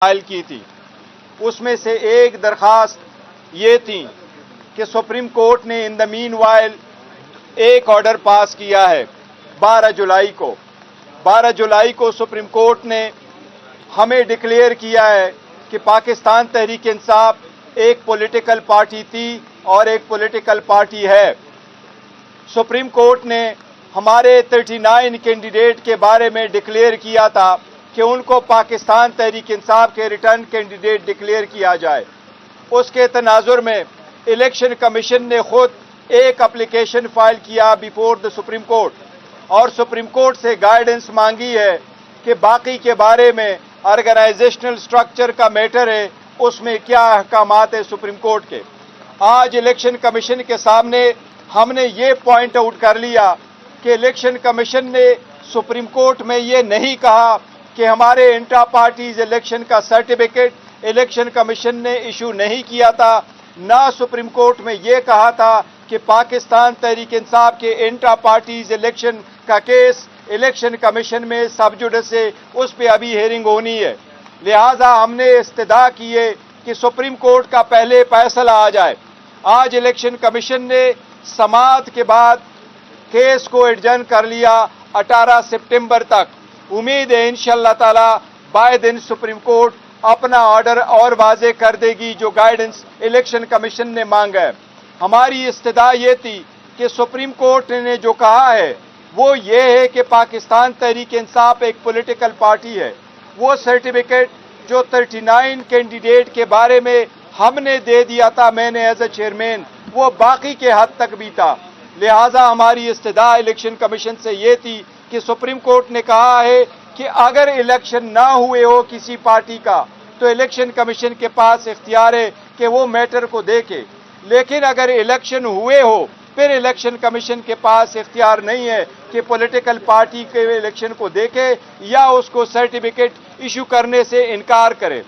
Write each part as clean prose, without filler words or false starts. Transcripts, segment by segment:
File کی تھی، اس میں سے ایک درخواست یہ تھی کہ سپریم کورٹ نے ان دا مین وائل ایک آرڈر پاس کیا ہے 12 جولائی کو سپریم کورٹ نے ہمیں ڈکلیئر کیا ہے کہ پاکستان تحریک انصاف ایک پولیٹیکل پارٹی تھی اور ایک پولیٹیکل پارٹی ہے۔ سپریم کورٹ نے ہمارے 39 کینڈیڈیٹ کے بارے میں ڈکلیئر کیا تھا کہ ان کو پاکستان تحریک انصاف کے ریٹرن کینڈیڈیٹ ڈکلیئر کیا جائے۔ اس کے تناظر میں الیکشن کمیشن نے خود ایک اپلیکیشن فائل کیا بیفور دا سپریم کورٹ اور سپریم کورٹ سے گائیڈنس مانگی ہے کہ باقی کے بارے میں آرگنائزیشنل سٹرکچر کا میٹر ہے، اس میں کیا احکامات ہیں سپریم کورٹ کے۔ آج الیکشن کمیشن کے سامنے ہم نے یہ پوائنٹ آؤٹ کر لیا کہ الیکشن کمیشن نے سپریم کورٹ میں یہ نہیں کہا کہ ہمارے انٹرا پارٹیز الیکشن کا سرٹیفکیٹ الیکشن کمیشن نے ایشو نہیں کیا تھا، نہ سپریم کورٹ میں یہ کہا تھا کہ پاکستان تحریک انصاف کے انٹرا پارٹیز الیکشن کا کیس الیکشن کمیشن میں سب جوڈس ہے، اس پہ ابھی ہیئرنگ ہونی ہے۔ لہذا ہم نے استدعا کی ہے کہ سپریم کورٹ کا پہلے فیصلہ آ جائے۔ آج الیکشن کمیشن نے سماعت کے بعد کیس کو ایڈجرن کر لیا 18 سپٹمبر تک۔ امید ہے انشاءاللہ تعالی بائے دن سپریم کورٹ اپنا آرڈر اور واضح کر دے گی جو گائیڈنس الیکشن کمیشن نے مانگا ہے۔ ہماری استدعا یہ تھی کہ سپریم کورٹ نے جو کہا ہے وہ یہ ہے کہ پاکستان تحریک انصاف ایک پولیٹیکل پارٹی ہے۔ وہ سرٹیفکیٹ جو 39 کینڈیڈیٹ کے بارے میں ہم نے دے دیا تھا، میں نے ایز اے چیئرمین، وہ باقی کے حد تک بھی تھا۔ لہذا ہماری استدعا الیکشن کمیشن سے یہ تھی کہ سپریم کورٹ نے کہا ہے کہ اگر الیکشن نہ ہوئے ہو کسی پارٹی کا تو الیکشن کمیشن کے پاس اختیار ہے کہ وہ میٹر کو دیکھے، لیکن اگر الیکشن ہوئے ہو پھر الیکشن کمیشن کے پاس اختیار نہیں ہے کہ پولیٹیکل پارٹی کے الیکشن کو دیکھے یا اس کو سرٹیفکیٹ ایشو کرنے سے انکار کرے۔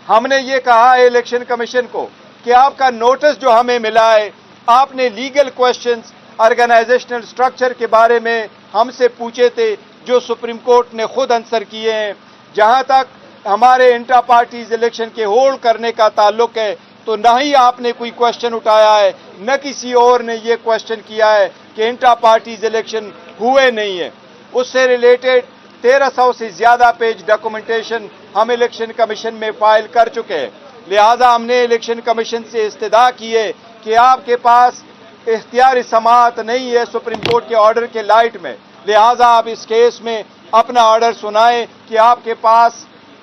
ہم نے یہ کہا ہے الیکشن کمیشن کو کہ آپ کا نوٹس جو ہمیں ملا ہے، آپ نے لیگل کوسچنز آرگنائزیشنل سٹرکچر کے بارے میں ہم سے پوچھے تھے جو سپریم کورٹ نے خود آنسر کیے ہیں۔ جہاں تک ہمارے انٹرا پارٹیز الیکشن کے ہولڈ کرنے کا تعلق ہے تو نہ ہی آپ نے کوئی کوسچن اٹھایا ہے، نہ کسی اور نے یہ کوسچن کیا ہے کہ انٹرا پارٹیز الیکشن ہوئے نہیں ہیں۔ اس سے ریلیٹڈ 1300 سے زیادہ پیج ڈاکومنٹیشن ہم الیکشن کمیشن میں فائل کر چکے ہیں۔ لہذا ہم نے الیکشن کمیشن سے استدعا کی ہے کہ آپ کے پاس اختیاری سماعت نہیں ہے سپریم کورٹ کے آرڈر کے لائٹ میں، لہذا آپ اس کیس میں اپنا آرڈر سنائیں کہ آپ کے پاس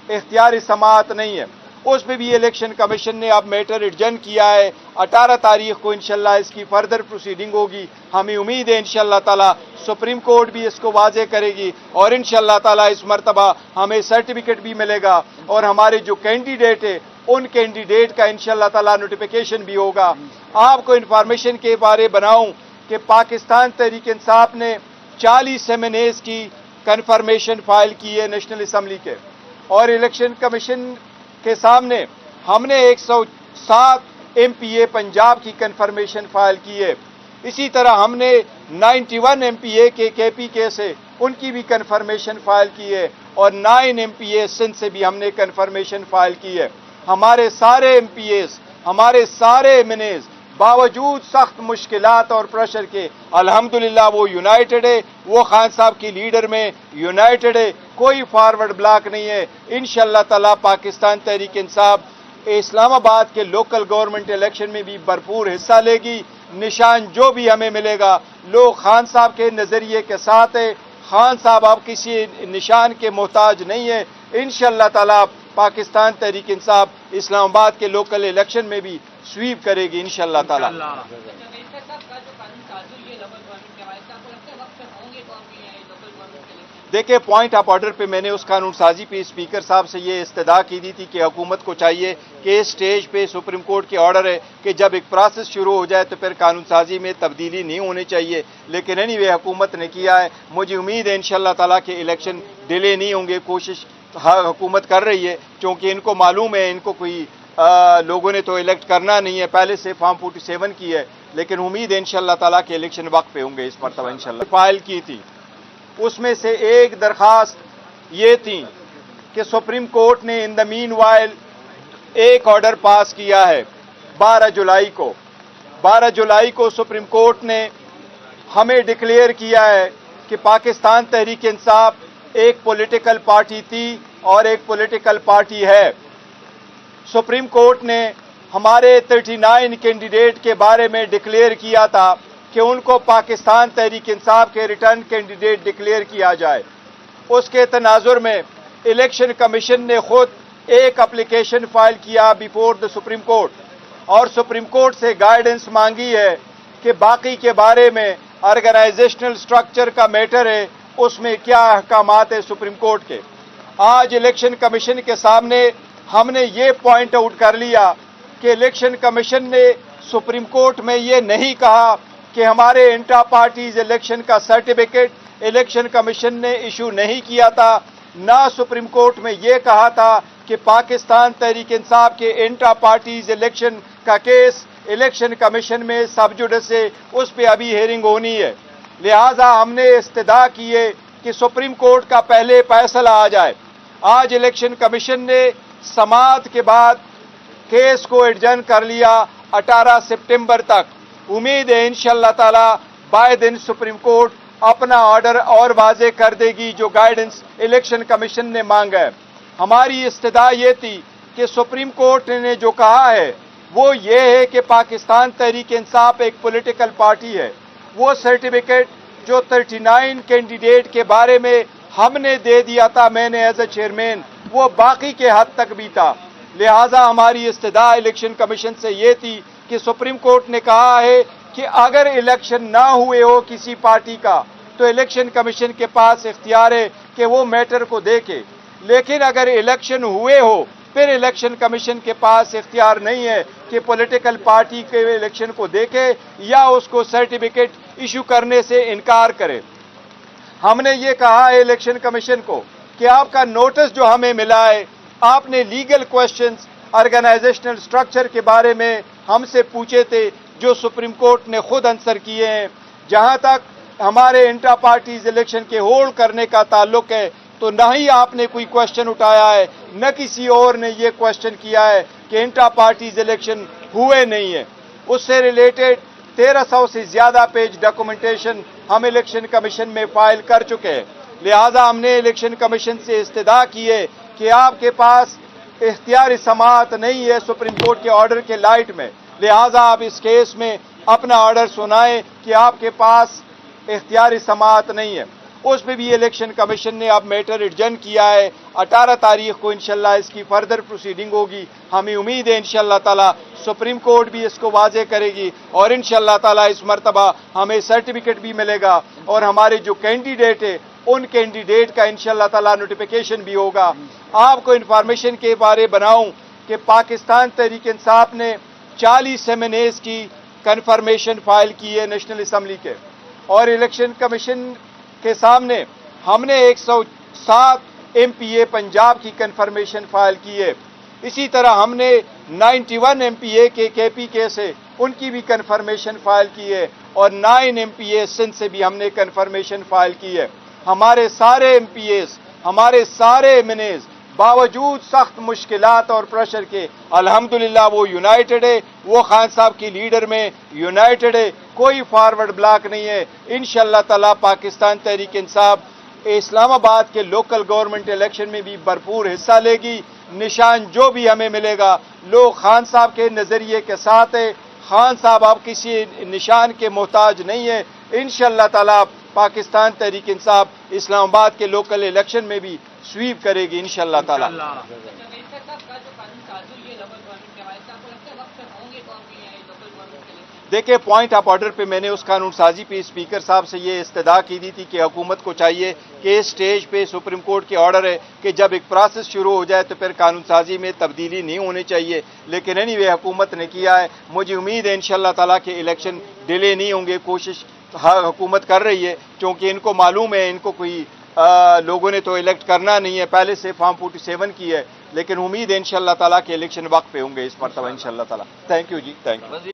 اختیاری سماعت نہیں ہے۔ اس پہ بھی الیکشن کمیشن نے اب میٹر ایڈجرن کیا ہے۔ 18 تاریخ کو انشاءاللہ اس کی فردر پروسیڈنگ ہوگی۔ ہمیں امید ہے انشاءاللہ تعالی سپریم کورٹ بھی اس کو واضح کرے گی اور انشاءاللہ تعالی اس مرتبہ ہمیں سرٹیفکیٹ بھی ملے گا اور ہمارے جو کینڈیڈیٹ ہیں ان کینڈیڈیٹ کا انشاءاللہ تعالی نوٹیفیکیشن بھی ہوگا۔ آپ کو انفارمیشن کے بارے بناؤں کہ پاکستان تحریک انصاف نے 40 MNAs کی کنفرمیشن فائل کی ہے نیشنل اسمبلی کے، اور الیکشن کمیشن کے سامنے ہم نے 107 MPA پنجاب کی کنفرمیشن فائل کی ہے۔ اسی طرح ہم نے 91 MPA کے KP کے سے ان کی بھی کنفرمیشن فائل کی ہے، اور 9 MPA سندھ سے بھی ہم نے کنفرمیشن فائل کی ہے۔ ہمارے سارے MPAs، ہمارے سارے MNAs باوجود سخت مشکلات اور پریشر کے الحمدللہ وہ یونائٹڈ ہے، وہ خان صاحب کی لیڈر میں یونائٹڈ ہے، کوئی فارورڈ بلاک نہیں ہے۔ انشاءاللہ تعالی پاکستان تحریک انصاف اسلام آباد کے لوکل گورنمنٹ الیکشن میں بھی بھرپور حصہ لے گی۔ نشان جو بھی ہمیں ملے گا لوگ خان صاحب کے نظریے کے ساتھ ہے۔ خان صاحب اب کسی نشان کے محتاج نہیں ہے۔ انشاءاللہ تعالی پاکستان تحریک انصاف اسلام آباد کے لوکل الیکشن میں بھی سویپ کرے گی انشاءاللہ تعالی۔ دیکھیں پوائنٹ آف آرڈر پہ میں نے اس قانون سازی پہ اسپیکر صاحب سے یہ استدعا کی دی تھی کہ حکومت کو چاہیے کہ اس سٹیج پہ سپریم کورٹ کے آرڈر ہے کہ جب ایک پروسیس شروع ہو جائے تو پھر قانون سازی میں تبدیلی نہیں ہونی چاہیے، لیکن اینی وے حکومت نے کیا ہے۔ مجھے امید ہے انشاءاللہ تعالیٰ کہ الیکشن ڈیلے نہیں ہوں گے، کوشش حکومت کر رہی ہے چونکہ ان کو معلوم ہے ان کو کوئی لوگوں نے تو الیکٹ کرنا نہیں ہے، پہلے سے فارم 47 کی ہے، لیکن امید ہے انشاءاللہ تعالیٰ کہ الیکشن وقت پہ ہوں گے اس مرتبہ انشاءاللہ۔ فائل کی تھی، اس میں سے ایک درخواست یہ تھی کہ سپریم کورٹ نے ان دا مین وائل ایک آرڈر پاس کیا ہے 12 جولائی کو سپریم کورٹ نے ہمیں ڈکلیئر کیا ہے کہ پاکستان تحریک انصاف ایک پولیٹیکل پارٹی تھی اور ایک پولیٹیکل پارٹی ہے۔ سپریم کورٹ نے ہمارے 39 کینڈیڈیٹ کے بارے میں ڈکلیئر کیا تھا کہ ان کو پاکستان تحریک انصاف کے ریٹرن کینڈیڈیٹ ڈکلیئر کیا جائے۔ اس کے تناظر میں الیکشن کمیشن نے خود ایک اپلیکیشن فائل کیا بیفور دا سپریم کورٹ اور سپریم کورٹ سے گائیڈنس مانگی ہے کہ باقی کے بارے میں آرگنائزیشنل سٹرکچر کا میٹر ہے، اس میں کیا احکامات ہیں سپریم کورٹ کے۔ آج الیکشن کمیشن کے سامنے ہم نے یہ پوائنٹ آؤٹ کر لیا کہ الیکشن کمیشن نے سپریم کورٹ میں یہ نہیں کہا کہ ہمارے انٹرا پارٹیز الیکشن کا سرٹیفکیٹ الیکشن کمیشن نے ایشو نہیں کیا تھا، نہ سپریم کورٹ میں یہ کہا تھا کہ پاکستان تحریک انصاف کے انٹرا پارٹیز الیکشن کا کیس الیکشن کمیشن میں سب جوڈس ہے، اس پہ ابھی ہیئرنگ ہونی ہے۔ لہٰذا ہم نے استدعا کی ہے کہ سپریم کورٹ کا پہلے فیصلہ آ جائے۔ آج الیکشن کمیشن نے سماعت کے بعد کیس کو ایڈجرن کر لیا 18 سپٹمبر تک۔ امید ہے انشاءاللہ تعالی بائے دن سپریم کورٹ اپنا آرڈر اور واضح کر دے گی جو گائیڈنس الیکشن کمیشن نے مانگا ہے۔ ہماری استدعا یہ تھی کہ سپریم کورٹ نے جو کہا ہے وہ یہ ہے کہ پاکستان تحریک انصاف ایک پولیٹیکل پارٹی ہے۔ وہ سرٹیفکیٹ جو 39 کینڈیڈیٹ کے بارے میں ہم نے دے دیا تھا، میں نے ایز اے چیئرمین، وہ باقی کے حد تک بھی تھا۔ لہٰذا ہماری استدعا الیکشن کمیشن سے یہ تھی کہ سپریم کورٹ نے کہا ہے کہ اگر الیکشن نہ ہوئے ہو کسی پارٹی کا تو الیکشن کمیشن کے پاس اختیار ہے کہ وہ میٹر کو دیکھے، لیکن اگر الیکشن ہوئے ہو پھر الیکشن کمیشن کے پاس اختیار نہیں ہے کہ پولیٹیکل پارٹی کے الیکشن کو دیکھے یا اس کو سرٹیفکیٹ ایشو کرنے سے انکار کرے۔ ہم نے یہ کہا ہے الیکشن کمیشن کو کہ آپ کا نوٹس جو ہمیں ملا ہے، آپ نے لیگل کوسچنز آرگنائزیشنل سٹرکچر کے بارے میں ہم سے پوچھے تھے جو سپریم کورٹ نے خود آنسر کیے ہیں۔ جہاں تک ہمارے انٹرا پارٹیز الیکشن کے ہولڈ کرنے کا تعلق ہے تو نہ ہی آپ نے کوئی کوسچن اٹھایا ہے، نہ کسی اور نے یہ کوسچن کیا ہے کہ انٹرا پارٹیز الیکشن ہوئے نہیں ہیں۔ اس سے ریلیٹڈ 1300 سے زیادہ پیج ڈاکومنٹیشن ہم الیکشن کمیشن میں فائل کر چکے ہیں۔ لہٰذا ہم نے الیکشن کمیشن سے استدعا کی ہے کہ آپ کے پاس اختیار سماعت نہیں ہے سپریم کورٹ کے آرڈر کے لائٹ میں، لہٰذا آپ اس کیس میں اپنا آرڈر سنائیں کہ آپ کے پاس اختیار سماعت نہیں ہے۔ اس پہ بھی الیکشن کمیشن نے اب میٹر ایڈجرن کیا ہے۔ 18 تاریخ کو انشاءاللہ اس کی فردر پروسیڈنگ ہوگی۔ ہمیں امید ہے انشاءاللہ تعالی سپریم کورٹ بھی اس کو واضح کرے گی اور انشاءاللہ تعالی اس مرتبہ ہمیں سرٹیفکیٹ بھی ملے گا اور ہمارے جو کینڈیڈیٹ ہے ان کینڈیڈیٹ کا انشاءاللہ تعالی نوٹیفیکیشن بھی ہوگا۔ آپ کو انفارمیشن کے بارے بناؤں کہ پاکستان تحریک انصاف نے 40 MNAs کی کنفرمیشن فائل کی ہے نیشنل اسمبلی کے، اور الیکشن کمیشن کے سامنے ہم نے 107 MPA پنجاب کی کنفرمیشن فائل کی ہے۔ اسی طرح ہم نے 91 MPA کے KPK سے ان کی بھی کنفرمیشن فائل کی ہے اور 9 MPA سندھ سے بھی ہم نے کنفرمیشن فائل کی ہے۔ ہمارے سارے MPAs، ہمارے سارے MNAs باوجود سخت مشکلات اور پریشر کے الحمدللہ وہ یونائٹڈ ہے، وہ خان صاحب کی لیڈر میں یونائٹڈ ہے، کوئی فارورڈ بلاک نہیں ہے۔ انشاءاللہ تعالی پاکستان تحریک انصاف اسلام آباد کے لوکل گورنمنٹ الیکشن میں بھی بھرپور حصہ لے گی۔ نشان جو بھی ہمیں ملے گا لوگ خان صاحب کے نظریے کے ساتھ ہے۔ خان صاحب اب کسی نشان کے محتاج نہیں ہے۔ انشاءاللہ تعالی پاکستان تحریک انصاف اسلام آباد کے لوکل الیکشن میں بھی سویپ کرے گی انشاءاللہ تعالی۔ دیکھیں پوائنٹ آف آرڈر پہ میں نے اس قانون سازی پہ اسپیکر صاحب سے یہ استدعا کی دی تھی کہ حکومت کو چاہیے کہ اس سٹیج پہ سپریم کورٹ کے آرڈر ہے کہ جب ایک پروسیس شروع ہو جائے تو پھر قانون سازی میں تبدیلی نہیں ہونی چاہیے، لیکن اینی وے حکومت نے کیا ہے۔ مجھے امید ہے انشاءاللہ تعالیٰ کہ الیکشن ڈیلے نہیں ہوں گے، کوشش حکومت کر رہی ہے کیونکہ ان کو معلوم ہے ان کو کوئی لوگوں نے تو الیکٹ کرنا نہیں ہے، پہلے سے فارم 47 کی ہے، لیکن امید ہے انشاءاللہ تعالیٰ کہ الیکشن وقت پہ ہوں گے اس مرتبہ انشاءاللہ تعالیٰ۔ تھینک یو جی، تھینک یو۔